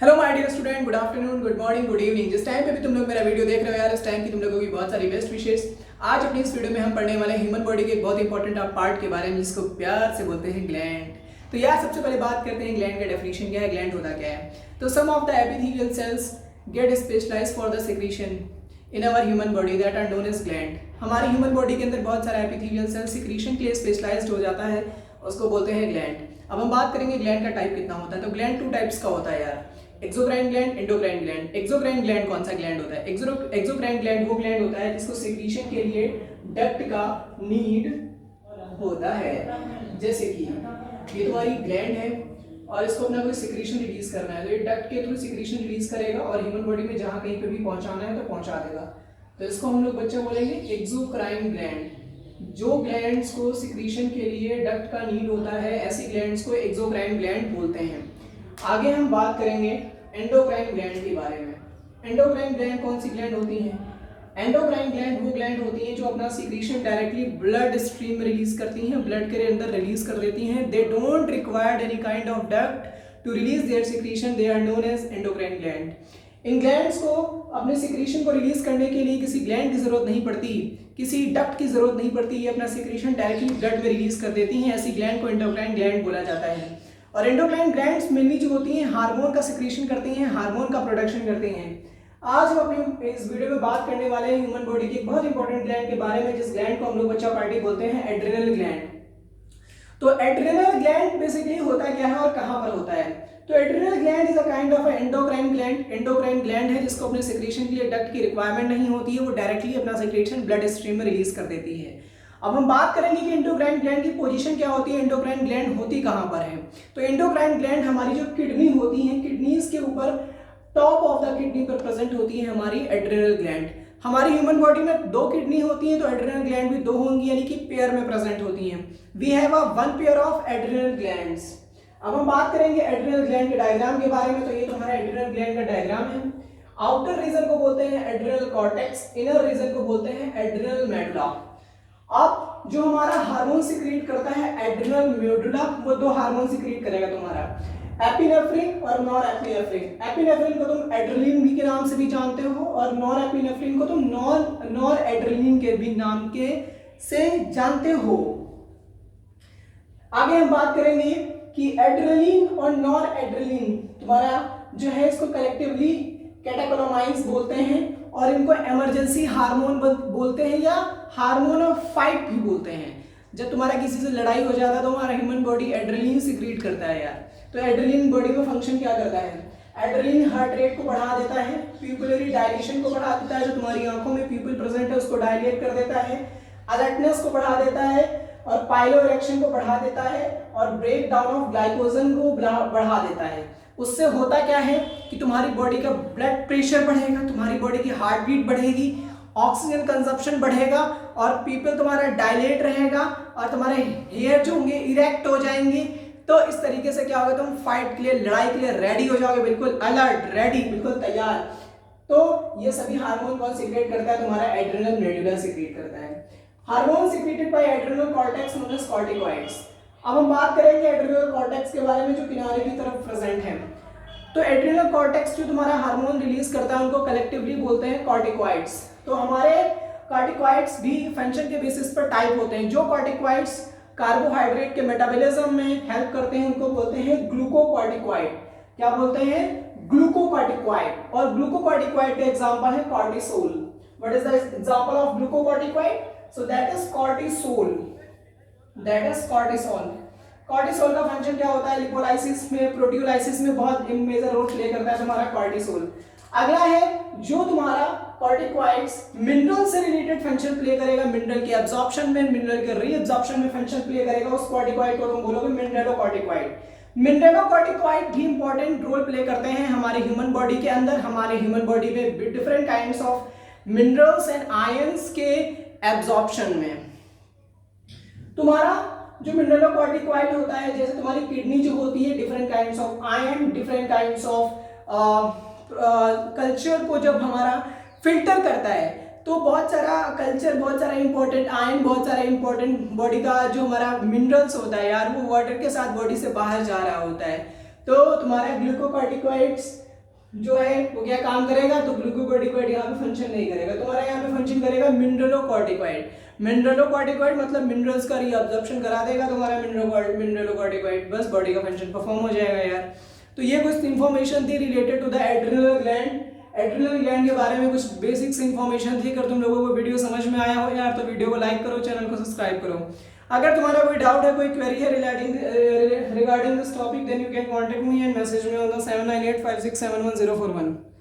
Hello my dear student, good afternoon, good morning, good evening. जिस time पे भी तुम लोग मेरा वीडियो देख रहे हो यार, इस टाइम की तुम लोगों की बहुत सारी बेस्ट विशेष। आज अपनी इस वीडियो में हम पढ़ने वाले हैं ह्यूमन बॉडी के एक बहुत इंपॉर्टेंट पार्ट के बारे में, जिसको प्यार से बोलते हैं ग्लैंड। तो यार सबसे पहले बात करते हैं ग्लैंड का डेफिनेशन क्या है, ग्लैंड होता क्या है। तो some of the epithelial cells get specialised for the secretion in our human body that are known as gland. हमारी ह्यूमन बॉडी के अंदर बहुत सारा एपिथेलियल सेल सिक्रीशन के लिए स्पेशलाइज्ड हो जाता है, उसको बोलते हैं ग्लैंड। अब हम बात करेंगे ग्लैंड का टाइप कितना होता है। तो ग्लैंड टू टाइप्स का होता है यार, exocrine gland, endocrine gland. Exocrine gland कौन सा ग्लैंड होता है? एक्सोक्राइन ग्लैंड वो ग्लैंड होता है जिसको सिक्रीशन के लिए डक्ट का नीड होता है। जैसे कि ये तुम्हारी ग्लैंड है और इसको अपना कोई सिक्रीशन रिलीज करना है, तो ये डक्ट के थ्रू सिक्रीशन रिलीज करेगा और ह्यूमन बॉडी में जहां कहीं पे भी पहुंचाना है तो पहुंचा देगा। तो इसको हम लोग बच्चे बोलेंगे एक्सोक्राइन ग्लैंड। जो ग्लैंड्स को सिक्रीशन के लिए डक्ट का नीड होता है, ऐसी ग्लैंड्स को एक्सोक्राइन ग्लैंड बोलते हैं। आगे हम बात करेंगे एंडोक्राइन ग्लैंड के बारे में। एंडोक्राइन ग्लैंड कौन सी ग्लैंड होती हैं? एंडोक्राइन ग्लैंड वो ग्लैंड होती हैं जो अपना सिक्रीशन डायरेक्टली ब्लड स्ट्रीम में रिलीज करती हैं, ब्लड के अंदर रिलीज कर देती हैं। They don't required any kind of duct to release their secretion, they are known as endocrine gland. इन ग्लैंड्स को अपने सिक्रीशन को रिलीज करने के लिए किसी ग्लैंड की जरूरत नहीं पड़ती, किसी डक्ट की जरूरत नहीं पड़ती, ये अपना सिक्रीशन डायरेक्टली ब्लड में रिलीज कर देती हैं। ऐसी ग्लैंड को एंडोक्राइन ग्लैंड बोला जाता है। और एंडोक्राइन ग्लैंड्स मेनली जो होती हैं हार्मोन का सिक्रीशन करती हैं, हार्मोन का प्रोडक्शन करती हैं। आज हम अपनी इस वीडियो में बात करने वाले हैं ह्यूमन बॉडी की बहुत इंपॉर्टेंट ग्लैंड के बारे में, जिस ग्लैंड को हम लोग बच्चा पार्टी बोलते हैं एड्रिनल ग्लैंड। तो एड्रिनल ग्लैंड बेसिकली होता क्या है और कहां पर होता है? तो adrenal gland is a kind of endocrine gland. Endocrine gland है जिसको अपने सिक्रीशन के लिए डक्ट की रिक्वायरमेंट नहीं होती है, वो डायरेक्टली अपना सिक्रीशन ब्लड स्ट्रीम में रिलीज कर देती है। अब हम बात करेंगे कि एंडोक्राइन ग्लैंड की पोजीशन क्या होती है, एंडोक्राइन ग्लैंड होती कहां पर है। तो एंडोक्राइन ग्लैंड हमारी जो किडनी होती है, किडनीज के ऊपर टॉप ऑफ द किडनी पर प्रेजेंट होती है हमारी एड्रिनल ग्लैंड। हमारी ह्यूमन बॉडी में दो किडनी होती है, तो एड्रिनल ग्लैंड भी दो होंगी, यानी कि पेयर में प्रेजेंट होती हैं। We have a one pair of adrenal glands. अब हम बात करेंगे एड्रिनल ग्लैंड के डायग्राम के बारे में। तो ये तुम्हारा एड्रिनल ग्लैंड का डायग्राम है। आउटर रीजन को बोलते हैं एड्रिनल कॉर्टेक्स, इनर रीजन को बोलते हैं एड्रिनल मेडुला। अब जो हमारा हार्मोन सिक्रीट करता है एड्रिनल मेडुला, वो दो हार्मोन सिक्रीट करेगा तुम्हारा, एपिनेफ्रिन और नॉर एपिनेफ्रिन। एपिनेफ्रिन को तुम एड्रेनलिन भी के नाम से भी जानते हो और नॉर एपिनेफ्रिन को तुम नॉर एड्रेनलिन के भी नाम के से जानते हो। आगे हम बात करेंगे कि एड्रेनलिन और नॉर एड्रेनलिन तुम्हारा जो है इसको कलेक्टिवली कैटेकोलामाइंस बोलते हैं और इनको इमरजेंसी हार्मोन बोलते हैं या हार्मोन ऑफ फाइट भी बोलते हैं। जब तुम्हारा किसी से लड़ाई हो जाता है तो हमारा ह्यूमन बॉडी एड्रेनलिन सिक्रीट करता है यार। तो एड्रेनलिन बॉडी में फंक्शन क्या करता है? एड्रेनलिन हार्ट रेट को बढ़ा देता है, प्यूपिलरी डायलेशन को बढ़ा देता है, जो तुम्हारी आंखों में प्यूपिल प्रेजेंट है उसको डायलेट कर देता है, अलर्टनेस को बढ़ा देता है और पाइलो इरेक्शन को बढ़ा देता है और ब्रेक डाउन ऑफ ग्लाइकोजन को बढ़ा देता है। उससे होता क्या है कि तुम्हारी बॉडी का ब्लड प्रेशर बढ़ेगा, तुम्हारी बॉडी की हार्ट बीट बढ़ेगी, ऑक्सीजन कंजप्शन बढ़ेगा और पीपल तुम्हारा डायलेट रहेगा और तुम्हारे हेयर जो होंगे इरेक्ट हो जाएंगे। तो इस तरीके से क्या होगा, तुम फाइट के लिए, लड़ाई के लिए रेडी हो जाओगे, बिल्कुल अलर्ट, रेडी, बिल्कुल तैयार। तो ये सभी हार्मोन कौन सीक्रेट करता है? तुम्हारा एड्रिनल मेडुला सीक्रेट करता है। Hormone secreted by adrenal cortex known as corticoids. अब हम बात करेंगे एड्रिनल कॉर्टेक्स के बारे में जो किनारे की तरफ प्रेजेंट है। तो एड्रिनल कॉर्टेक्स जो तुम्हारा हार्मोन रिलीज करता है उनको कलेक्टिवली बोलते हैं कॉर्टिकॉइड्स। तो हमारे कॉर्टिकॉइड्स भी फंक्शन के बेसिस पर टाइप होते हैं। जो कॉर्टिकॉइड्स कार्बोहाइड्रेट के मेटाबॉलिज्म में हेल्प करते हैं उनको बोलते हैं ग्लूकोकॉर्टिकॉइड। क्या बोलते हैं? ग्लूकोकॉर्टिकॉइड। और ग्लूकोकॉर्टिकॉइड के एग्जांपल है cortisol. What is the example of glucocorticoid? So that is cortisol, that is cortisol. Cortisol का फंक्शन क्या होता है? लिपोलाइसिस में, प्रोटियोलाइसिस में बहुत मेजर रोल प्ले करता है तुम्हारा कॉर्टिसोल। अगला है जो तुम्हारा कॉर्टिकॉइड्स मिनरल से रिलेटेड फंक्शन प्ले करेगा, मिनरल के एब्जॉर्प्शन में, मिनरल के रीअब्जॉर्प्शन में फंक्शन प्ले करेगा, उस कॉर्टिकॉइड को तुम बोलोगे मिनरलोकॉर्टिकॉइड। मिनरलोकॉर्टिकॉइड भी इंपॉर्टेंट रोल प्ले करते हैं हमारे ह्यूमन बॉडी के अंदर। हमारे ह्यूमन बॉडी में different kinds of minerals and ions के एब्जॉर्प्शन में। तुम्हारा जो मिनरलोकॉर्टिकॉइड होता है, जैसे तुम्हारी किडनी जो होती है, different kinds of ion, different kinds of culture को जब हमारा फिल्टर करता है, तो बहुत सारा कल्चर, बहुत सारा इंपॉर्टेंट आयन, बहुत सारा इंपॉर्टेंट बॉडी का जो हमारा मिनरल्स होता है यार, वो वाटर के साथ बॉडी से बाहर जा रहा होता है। तो तुम्हारा ग्लूकोकॉर्टिकॉइड्स जो है वो क्या काम करेगा, तो ग्लूकोकॉर्टिकॉइड यहाँ पे फंक्शन नहीं करेगा, तुम्हारा यहाँ पे फंक्शन करेगा मिनरलोकॉर्टिकॉइड। मिनरलोकॉर्टिकॉइड मतलब मिनरल्स का रीअब्जॉर्प्शन करा देगा तुम्हारा मिनरलोकॉर्टिकॉइड, बस बॉडी का फंक्शन परफॉर्म हो जाएगा यार। तो ये कुछ इंफॉर्मेशन थी related to the adrenal gland. Adrenal gland के बारे में कुछ बेसिक्स इंफॉर्मेशन थी। अगर तुम लोगों को वीडियो समझ में आया हो यार तो वीडियो को लाइक करो, चैनल को सब्सक्राइब करो। अगर तुम्हारा कोई डाउट है, कोई क्वेरी है regarding this topic, then you can contact me and message me on the 7985671041।